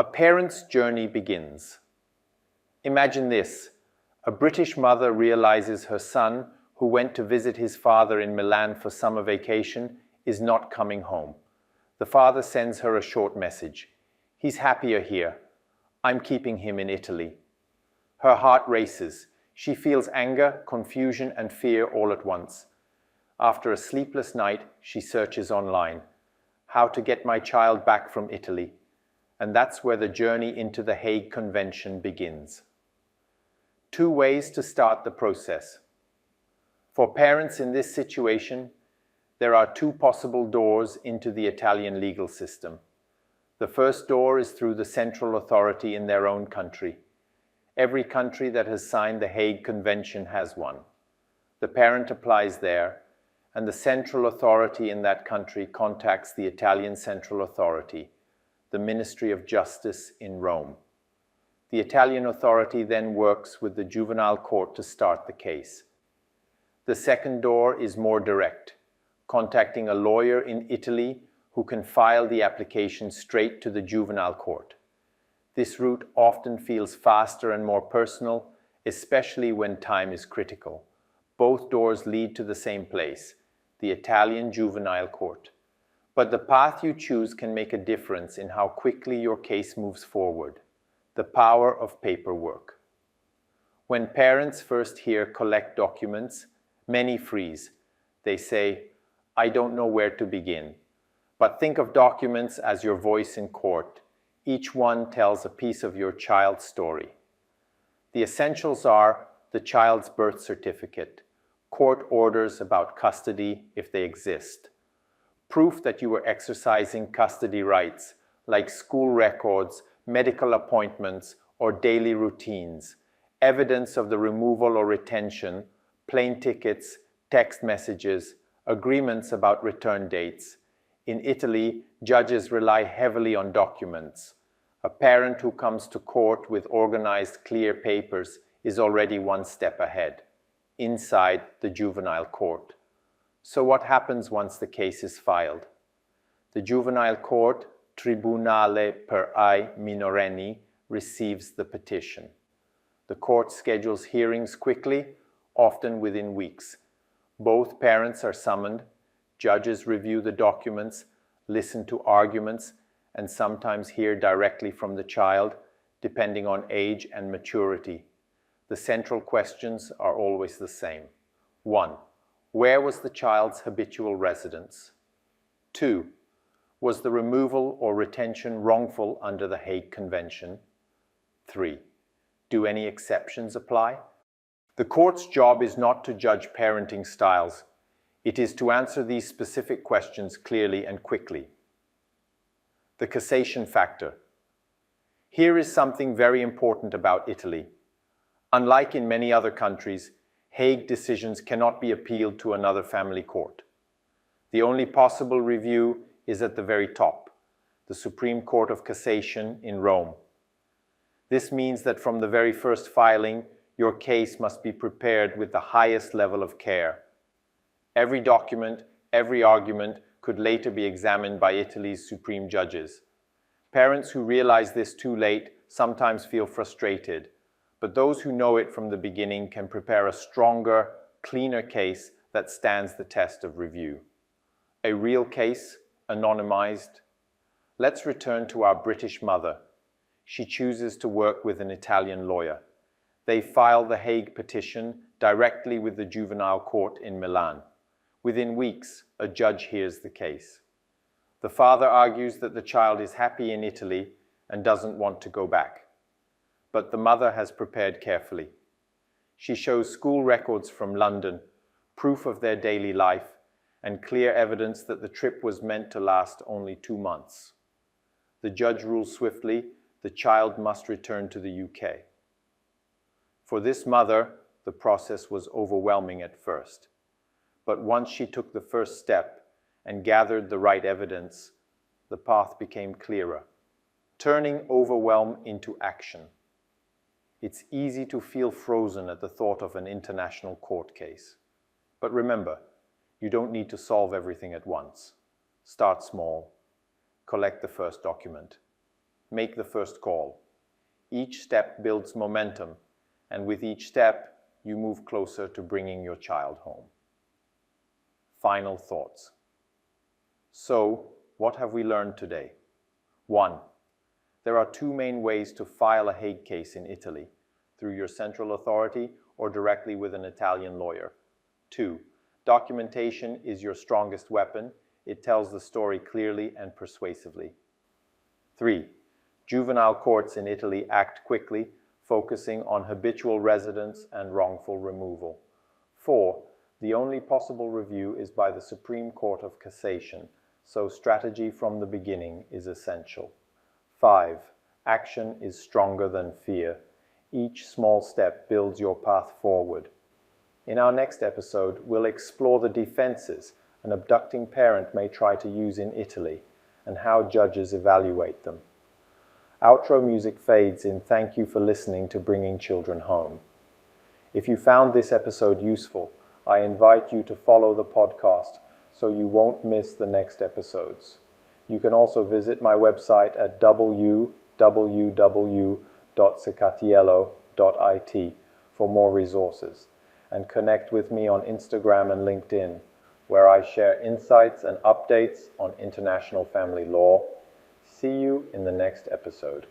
A parent's journey begins. Imagine this. A British mother realizes her son, who went to visit his father in Milan for summer vacation, is not coming home. The father sends her a short message. He's happier here. I'm keeping him in Italy. Her heart races. She feels anger, confusion, and fear all at once. After a sleepless night, she searches online. How to get my child back from Italy. And that's where the journey into the Hague Convention begins. 2 ways to start the process. For parents in this situation, there are 2 possible doors into the Italian legal system. The first door is through the central authority in their own country. Every country that has signed the Hague Convention has one. The parent applies there, and the central authority in that country contacts the Italian Central Authority, the Ministry of Justice in Rome. The Italian authority then works with the juvenile court to start the case. The second door is more direct, contacting a lawyer in Italy who can file the application straight to the juvenile court. This route often feels faster and more personal, especially when time is critical. Both doors lead to the same place, the Italian juvenile court. But the path you choose can make a difference in how quickly your case moves forward. The power of paperwork. When parents first hear collect documents, many freeze. They say, I don't know where to begin. But think of documents as your voice in court. Each one tells a piece of your child's story. The essentials are the child's birth certificate, court orders about custody if they exist, proof that you were exercising custody rights like school records, medical appointments, or daily routines, evidence of the removal or retention, plane tickets, text messages, agreements about return dates. In Italy, judges rely heavily on documents. A parent who comes to court with organized, clear papers is already 1 step ahead, inside the juvenile court. So what happens once the case is filed? The juvenile court, Tribunale per ai minorenni, receives the petition. The court schedules hearings quickly, often within weeks. Both parents are summoned. Judges review the documents, listen to arguments, and sometimes hear directly from the child, depending on age and maturity. The central questions are always the same. 1. Where was the child's habitual residence? 2. Was the removal or retention wrongful under the Hague Convention? 3. Do any exceptions apply? The court's job is not to judge parenting styles. It is to answer these specific questions clearly and quickly. The cassation factor. Here is something very important about Italy. Unlike in many other countries, Hague decisions cannot be appealed to another family court. The only possible review is at the very top, the Supreme Court of Cassation in Rome. This means that from the very first filing, your case must be prepared with the highest level of care. Every document, every argument could later be examined by Italy's supreme judges. Parents who realize this too late sometimes feel frustrated, but those who know it from the beginning can prepare a stronger, cleaner case that stands the test of review. A real case, anonymized. Let's return to our British mother. She chooses to work with an Italian lawyer. They file the Hague petition directly with the juvenile court in Milan. Within weeks, a judge hears the case. The father argues that the child is happy in Italy and doesn't want to go back. But the mother has prepared carefully. She shows school records from London, proof of their daily life, and clear evidence that the trip was meant to last only 2 months. The judge rules swiftly, the child must return to the UK. For this mother, the process was overwhelming at first. But once she took the first step and gathered the right evidence, the path became clearer, turning overwhelm into action. It's easy to feel frozen at the thought of an international court case. But remember, you don't need to solve everything at once. Start small. Collect the first document. Make the first call. Each step builds momentum, and with each step, you move closer to bringing your child home. Final thoughts. So, what have we learned today? 1. There are two main ways to file a Hague case in Italy, through your central authority or directly with an Italian lawyer. 2. Documentation is your strongest weapon. It tells the story clearly and persuasively. 3. Juvenile courts in Italy act quickly, focusing on habitual residence and wrongful removal. 4. The only possible review is by the Supreme Court of Cassation, so strategy from the beginning is essential. 5. Action is stronger than fear. Each small step builds your path forward. In our next episode, we'll explore the defenses an abducting parent may try to use in Italy and how judges evaluate them. Outro music fades in Thank you for listening to Bringing Children Home. If you found this episode useful, I invite you to follow the podcast so you won't miss the next episodes. You can also visit my website at www.cecatiello.it for more resources, and connect with me on Instagram and LinkedIn, where I share insights and updates on international family law. See you in the next episode.